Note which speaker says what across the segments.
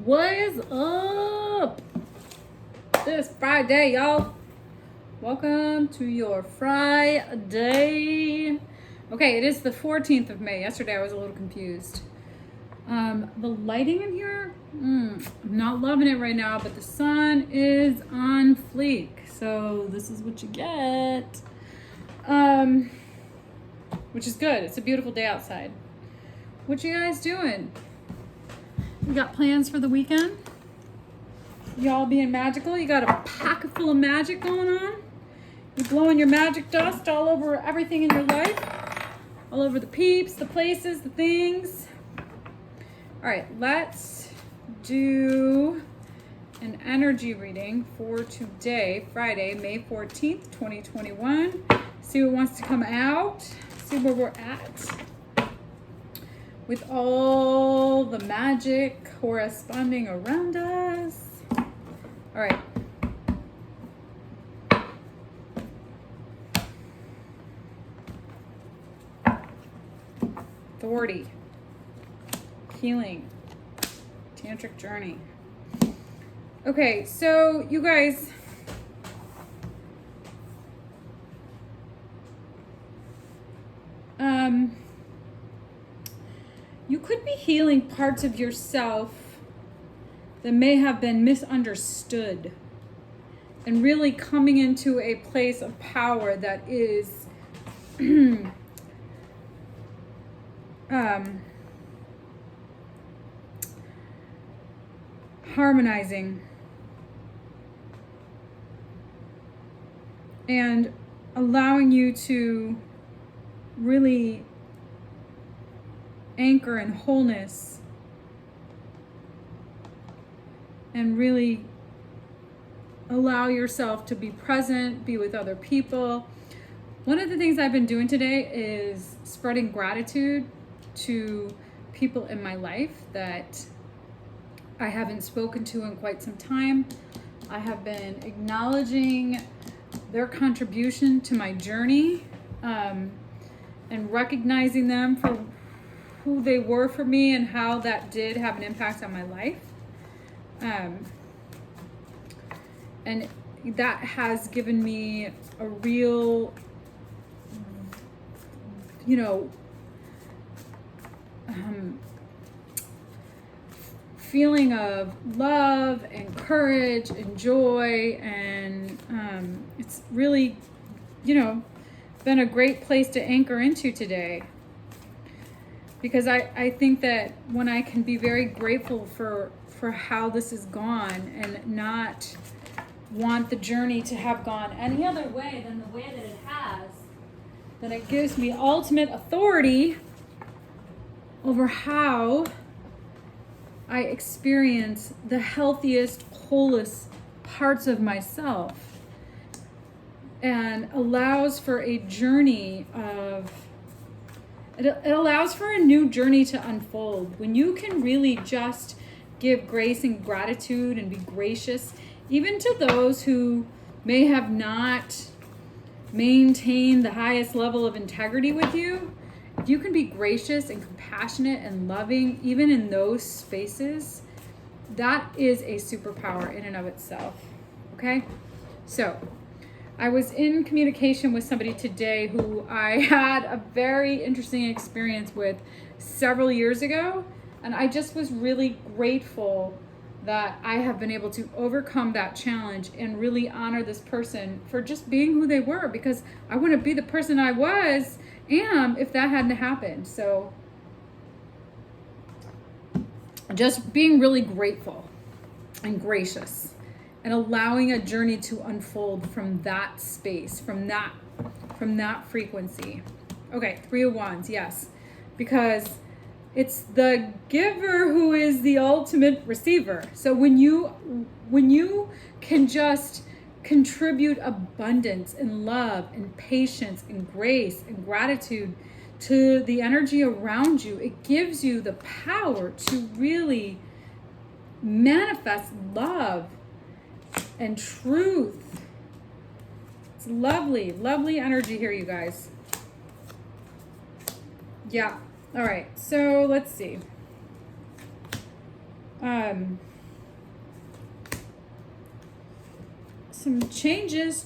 Speaker 1: What is up? This Friday, y'all. Welcome to your Friday. Okay, it is the 14th of May. Yesterday I was a little confused. The lighting in here, I'm not loving it right now, but the sun is on fleek. So this is what you get. Which is good. It's a beautiful day outside. What you guys doing? You got plans for the weekend? Y'all being magical? You got a pocket full of magic going on? You blowing your magic dust all over everything in your life? All over the peeps, the places, the things? All right, let's do an energy reading for today, Friday, May 14th, 2021. See what wants to come out. See where we're at with all the magic corresponding around us. All right. Authority, healing, tantric journey. Okay, so you guys, you could be healing parts of yourself that may have been misunderstood and really coming into a place of power that is harmonizing and allowing you to really anchor in wholeness and really allow yourself to be present, be with other people. One of the things I've been doing today is spreading gratitude to people in my life that I haven't spoken to in quite some time. I have been acknowledging their contribution to my journey, and recognizing them for who they were for me and how that did have an impact on my life. And that has given me a real, feeling of love and courage and joy, and it's really, been a great place to anchor into today. Because I think that when I can be very grateful for how this has gone and not want the journey to have gone any other way than the way that it has, then it gives me ultimate authority over how I experience the healthiest, wholest parts of myself, and allows for a journey of, it allows for a new journey to unfold. When you can really just give grace and gratitude and be gracious, even to those who may have not maintained the highest level of integrity with you, if you can be gracious and compassionate and loving, even in those spaces, that is a superpower in and of itself. Okay? So, I was in communication with somebody today who I had a very interesting experience with several years ago, and I just was really grateful that I have been able to overcome that challenge and really honor this person for just being who they were, because I wouldn't be the person I am if that hadn't happened. So just being really grateful and gracious and allowing a journey to unfold from that space, from that frequency. Okay, 3 of Wands, yes. Because it's the giver who is the ultimate receiver. So when you can just contribute abundance and love and patience and grace and gratitude to the energy around you, it gives you the power to really manifest love and truth. It's lovely, lovely energy here, you guys. Yeah. All right. So let's see. some changes.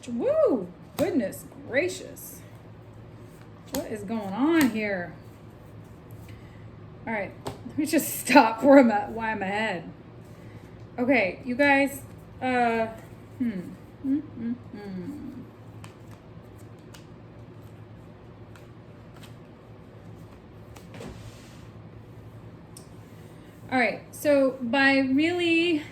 Speaker 1: Woo! Goodness gracious. What is going on here? All right, let me just stop where I'm at, why I'm ahead. Okay, you guys, All right, so by really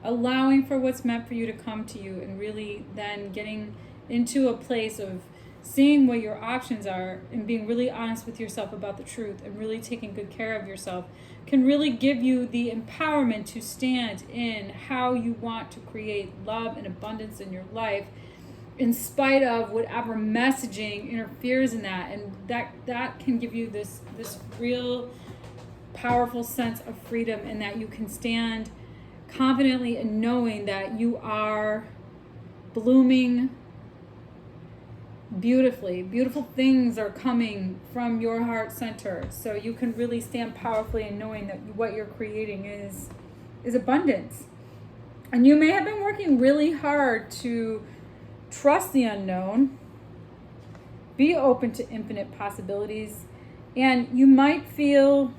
Speaker 1: allowing for what's meant for you to come to you and really then getting into a place of seeing what your options are and being really honest with yourself about the truth and really taking good care of yourself can really give you the empowerment to stand in how you want to create love and abundance in your life in spite of whatever messaging interferes in that. And that can give you this real powerful sense of freedom, and that you can stand confidently in knowing that you are blooming beautifully. Beautiful things are coming from your heart center. So you can really stand powerfully in knowing that what you're creating is abundance. And you may have been working really hard to trust the unknown, be open to infinite possibilities, and you might feel,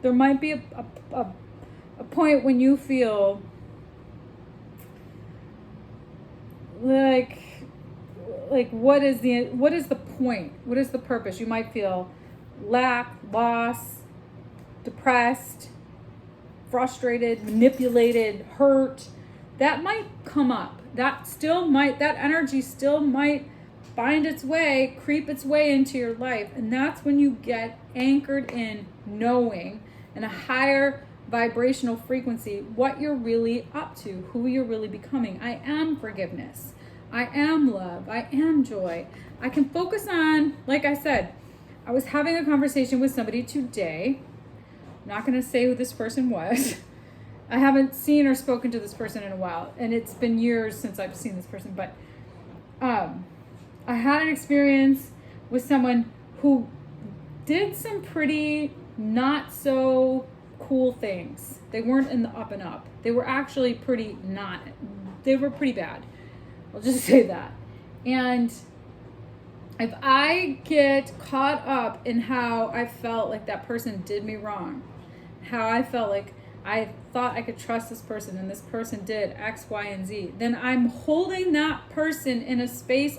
Speaker 1: there might be a point when you feel like what is the point? What is the purpose? You might feel lack, loss, depressed, frustrated, manipulated, hurt. That might come up. That energy still might find its way, creep its way into your life. And that's when you get anchored in knowing in a higher vibrational frequency what you're really up to, who you're really becoming. I am forgiveness. I am love. I am joy. I can focus on, like I said, I was having a conversation with somebody today. I'm not going to say who this person was. I haven't seen or spoken to this person in a while, and it's been years since I've seen this person, but I had an experience with someone who did some pretty not so cool things. They weren't in the up and up. They were actually they were pretty bad. I'll just say that. And if I get caught up in how I felt like that person did me wrong, how I felt like I thought I could trust this person and this person did X, Y, and Z, then I'm holding that person in a space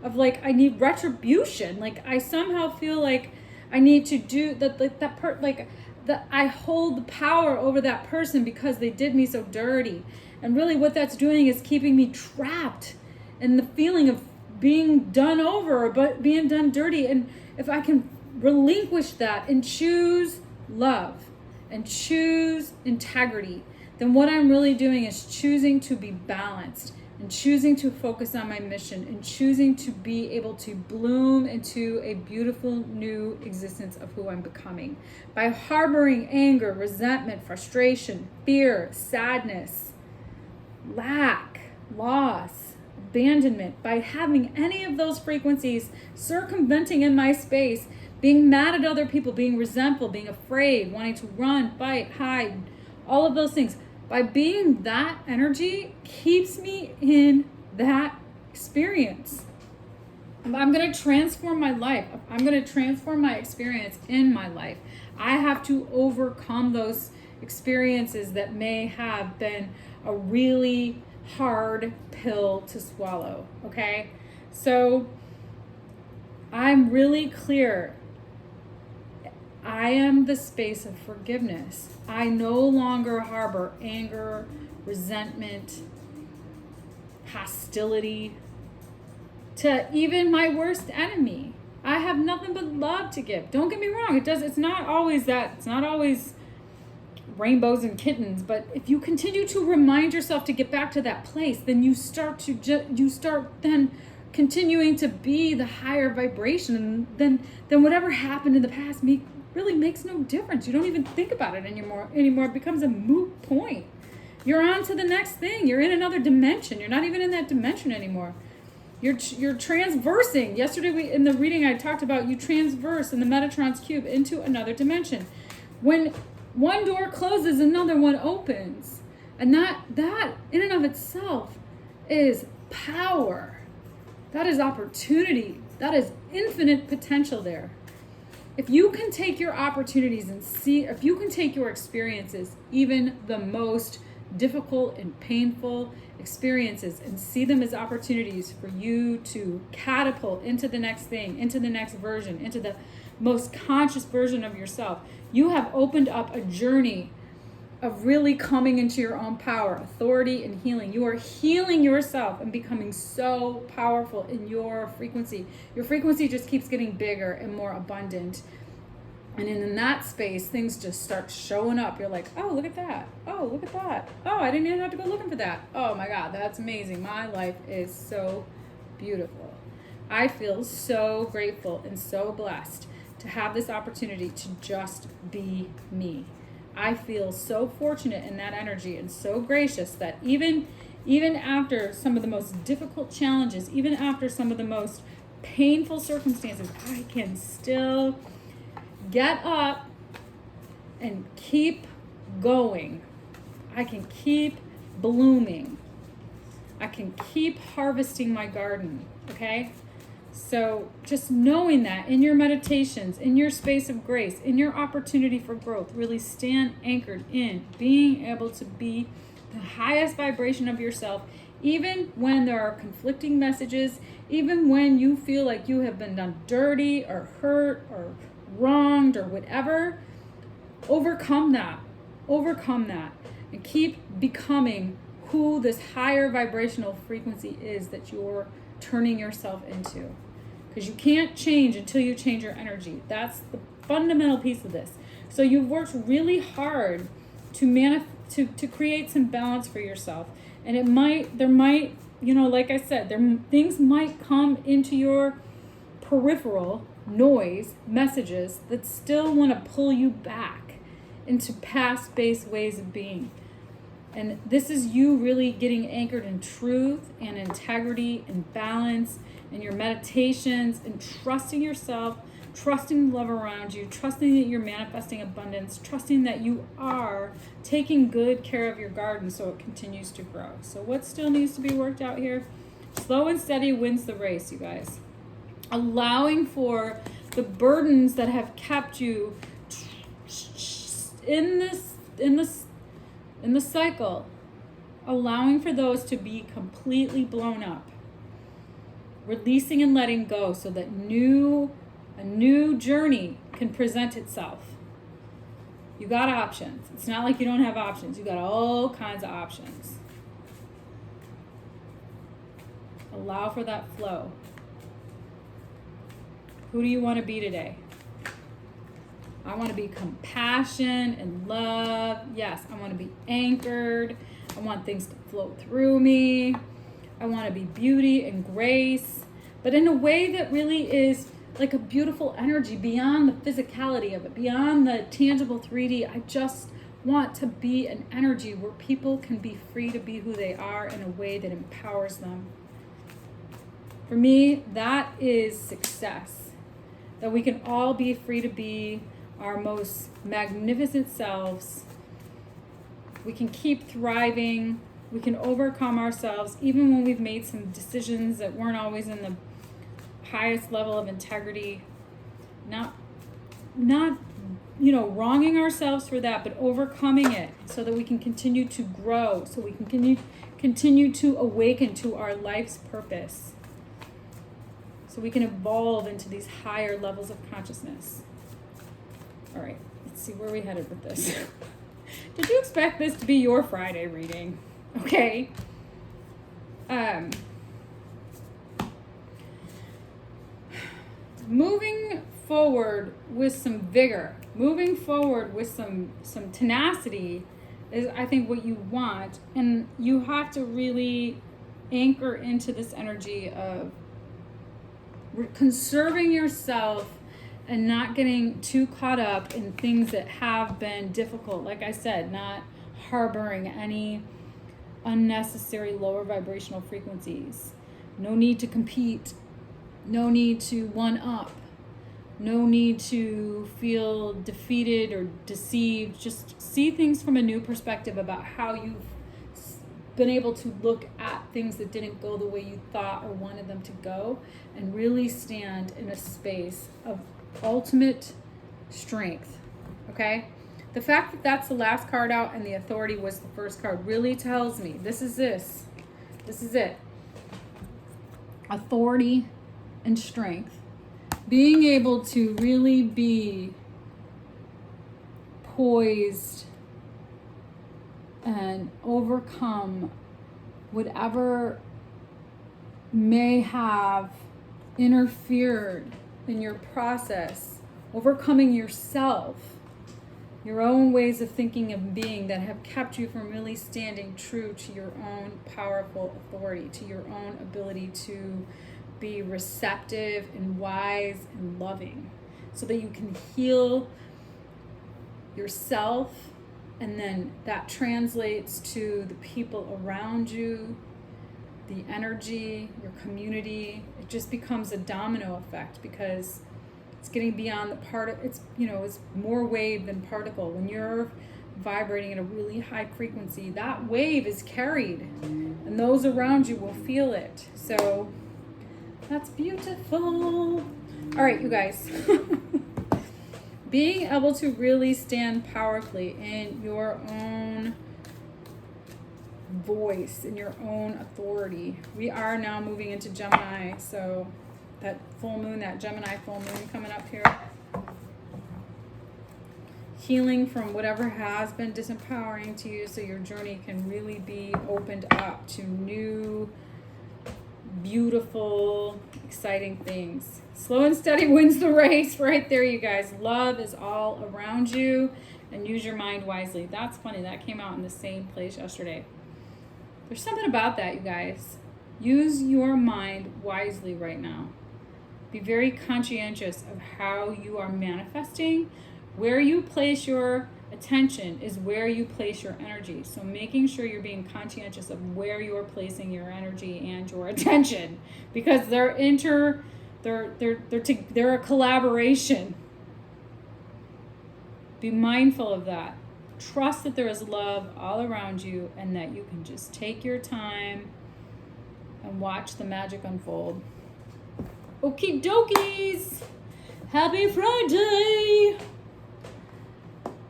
Speaker 1: of like, I need retribution. Like I somehow feel like I need to do that, that I hold the power over that person because they did me so dirty. And really what that's doing is keeping me trapped in the feeling of being done over, but being done dirty. And if I can relinquish that and choose love and choose integrity, then what I'm really doing is choosing to be balanced and choosing to focus on my mission and choosing to be able to bloom into a beautiful new existence of who I'm becoming. By harboring anger, resentment, frustration, fear, sadness, lack, loss, abandonment, by having any of those frequencies circumventing in my space, being mad at other people, being resentful, being afraid, wanting to run, fight, hide, all of those things, by being that energy keeps me in that experience. I'm going to transform my life. I'm going to transform my experience in my life. I have to overcome those experiences that may have been a really hard pill to swallow, okay? So I'm really clear. I am the space of forgiveness. I no longer harbor anger, resentment, hostility to even my worst enemy. I have nothing but love to give. Don't get me wrong. It's not always that. It's not always rainbows and kittens, but if you continue to remind yourself to get back to that place, then you start then continuing to be the higher vibration, and then whatever happened in the past really makes no difference. You don't even think about it anymore. It becomes a moot point. You're on to the next thing. You're in another dimension. You're not even in that dimension anymore. You're transversing. Yesterday in the reading I talked about you transverse in the Metatron's cube into another dimension. When one door closes, another one opens. And that in and of itself is power. That is opportunity. That is infinite potential there. If you can take your opportunities and if you can take your experiences, even the most difficult and painful experiences, and see them as opportunities for you to catapult into the next thing, into the next version, into the most conscious version of yourself, you have opened up a journey of really coming into your own power, authority, and healing. You are healing yourself and becoming so powerful in your frequency. Your frequency just keeps getting bigger and more abundant. And in that space, things just start showing up. You're like, oh, look at that. Oh, look at that. Oh, I didn't even have to go looking for that. Oh my God, that's amazing. My life is so beautiful. I feel so grateful and so blessed to have this opportunity to just be me. I feel so fortunate in that energy and so gracious that even after some of the most difficult challenges, even after some of the most painful circumstances, I can still get up and keep going. I can keep blooming. I can keep harvesting my garden, okay? So just knowing that in your meditations, in your space of grace, in your opportunity for growth, really stand anchored in being able to be the highest vibration of yourself, even when there are conflicting messages, even when you feel like you have been done dirty or hurt or wronged or whatever. Overcome that, and keep becoming who this higher vibrational frequency is that you're turning yourself into, because you can't change until you change your energy. That's the fundamental piece of this. So you've worked really hard to create some balance for yourself, and there might, like I said, things might come into your peripheral noise messages that still want to pull you back into past-based ways of being. And this is you really getting anchored in truth and integrity and balance in your meditations, and trusting yourself, trusting the love around you, trusting that you're manifesting abundance, trusting that you are taking good care of your garden so it continues to grow. So what still needs to be worked out here? Slow and steady wins the race, you guys. Allowing for the burdens that have kept you in the cycle, allowing for those to be completely blown up, releasing and letting go so that a new journey can present itself. You got options. It's not like you don't have options. You got all kinds of options. Allow for that flow. Who do you want to be today? I want to be compassion and love. Yes, I want to be anchored. I want things to flow through me. I want to be beauty and grace, but in a way that really is like a beautiful energy beyond the physicality of it, beyond the tangible 3D. I just want to be an energy where people can be free to be who they are in a way that empowers them. For me, that is success. That we can all be free to be our most magnificent selves. We can keep thriving. We can overcome ourselves, even when we've made some decisions that weren't always in the highest level of integrity. Not wronging ourselves for that, but overcoming it so that we can continue to grow, so we can continue to awaken to our life's purpose, so we can evolve into these higher levels of consciousness. All right, let's see where we headed with this. Did you expect this to be your Friday reading? Okay. Moving forward with some vigor, moving forward with some tenacity is, I think, what you want. And you have to really anchor into this energy of conserving yourself and not getting too caught up in things that have been difficult. Like I said, not harboring any unnecessary lower vibrational frequencies. No need to compete. No need to one up. No need to feel defeated or deceived. Just see things from a new perspective about how you've been able to look at things that didn't go the way you thought or wanted them to go, and really stand in a space of ultimate strength. Okay? The fact that that's the last card out and the authority was the first card really tells me this is it. Authority and strength. Being able to really be poised and overcome whatever may have interfered in your process, overcoming yourself, your own ways of thinking and being that have kept you from really standing true to your own powerful authority, to your own ability to be receptive and wise and loving, so that you can heal yourself, and then that translates to the people around you, the energy, your community. It just becomes a domino effect, because it's getting beyond the it's more wave than particle. When you're vibrating at a really high frequency, that wave is carried, and those around you will feel it. So that's beautiful. All right, you guys. Being able to really stand powerfully in your own voice, in your own authority. We are now moving into Gemini, so that full moon, that Gemini full moon coming up here. Healing from whatever has been disempowering to you, so your journey can really be opened up to new, beautiful, exciting things. Slow and steady wins the race right there, you guys. Love is all around you, and use your mind wisely. That's funny. That came out in the same place yesterday. There's something about that, you guys. Use your mind wisely right now. Be very conscientious of how you are manifesting. Where you place your attention is where you place your energy. So making sure you're being conscientious of where you're placing your energy and your attention, because they're a collaboration. Be mindful of that. Trust that there is love all around you, and that you can just take your time and watch the magic unfold. Okie dokies! Happy Friday!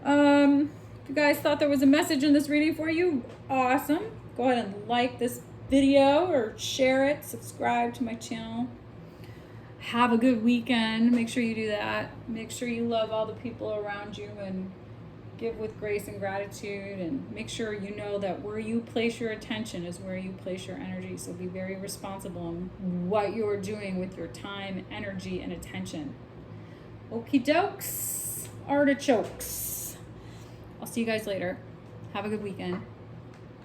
Speaker 1: If you guys thought there was a message in this reading for you, awesome. Go ahead and like this video or share it, subscribe to my channel. Have a good weekend. Make sure you do that. Make sure you love all the people around you and give with grace and gratitude, and make sure you know that where you place your attention is where you place your energy. So be very responsible in what you're doing with your time, energy, and attention. Okie dokes, artichokes. I'll see you guys later. Have a good weekend.